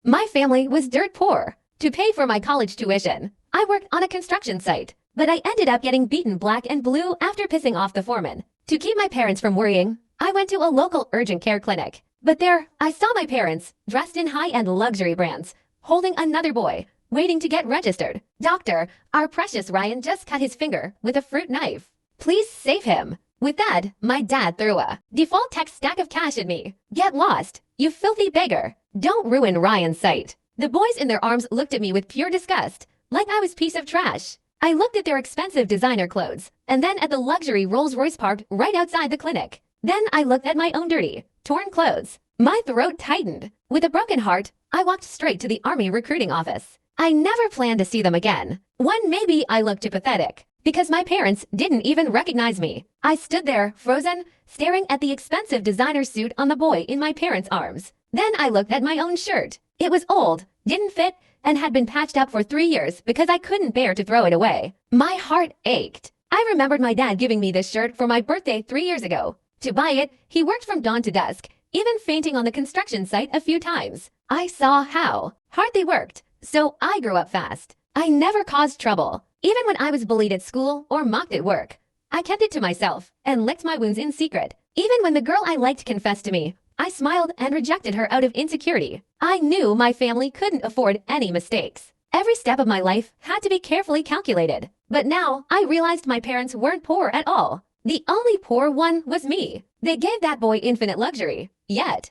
My family was dirt poor. To pay for my college tuition, I worked on a construction site, but I ended up getting beaten black and blue after pissing off the foreman. To keep my parents from worrying, I went to a local urgent care clinic. But there, I saw my parents, dressed in high-end luxury brands, holding another boy, waiting to get registered. Doctor, our precious Ryan just cut his finger with a fruit knife. Please save him. With that, my dad threw a default text stack of cash at me. Get lost, you filthy beggar. Don't ruin Ryan's sight. The boys in their arms looked at me with pure disgust, like I was a piece of trash. I looked at their expensive designer clothes, and then at the luxury Rolls-Royce parked right outside the clinic. Then I looked at my own dirty, torn clothes. My throat tightened. With a broken heart, I walked straight to the Army recruiting office. I never planned to see them again. Maybe I looked too pathetic, because my parents didn't even recognize me. I stood there, frozen, staring at the expensive designer suit on the boy in my parents' arms. Then I looked at my own shirt. It was old, didn't fit, and had been patched up for 3 years because I couldn't bear to throw it away. My heart ached. I remembered my dad giving me this shirt for my birthday 3 years ago. To buy it, he worked from dawn to dusk, even fainting on the construction site a few times. I saw how hard they worked, so I grew up fast. I never caused trouble, even when I was bullied at school or mocked at work. I kept it to myself and licked my wounds in secret. Even when the girl I liked confessed to me, I smiled and rejected her out of insecurity. I knew my family couldn't afford any mistakes. Every step of my life had to be carefully calculated. But now I realized my parents weren't poor at all. The only poor one was me. They gave that boy infinite luxury, yet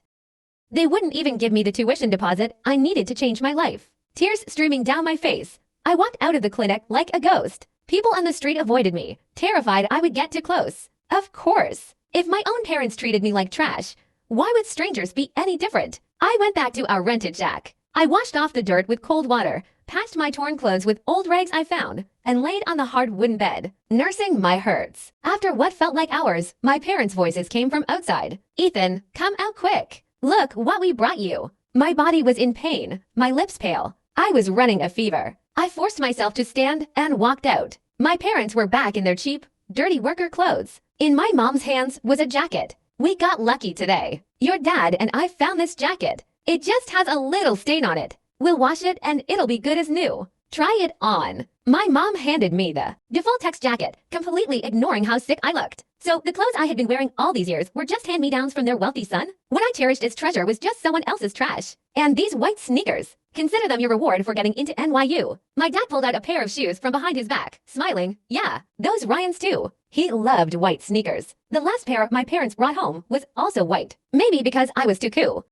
they wouldn't even give me the tuition deposit I needed to change my life. Tears streaming down my face, I walked out of the clinic like a ghost. People on the street avoided me, terrified I would get too close. Of course, if my own parents treated me like trash, why would strangers be any different? I went back to our rented shack. I washed off the dirt with cold water, patched my torn clothes with old rags I found, and laid on the hard wooden bed, nursing my hurts. After what felt like hours, my parents' voices came from outside. Ethan, come out quick. Look what we brought you. My body was in pain, my lips pale. I was running a fever. I forced myself to stand and walked out. My parents were back in their cheap, dirty worker clothes. In my mom's hands was a jacket. We got lucky today. Your dad and I found this jacket. It just has a little stain on it. We'll wash it and it'll be good as new. Try it on. My mom handed me the default text jacket, completely ignoring how sick I looked. So the clothes I had been wearing all these years were just hand-me-downs from their wealthy son? What I cherished as treasure was just someone else's trash. And these white sneakers, consider them your reward for getting into NYU. My dad pulled out a pair of shoes from behind his back, smiling. Yeah, those Ryan's too. He loved white sneakers. The last pair my parents brought home was also white. Maybe because I was too cool.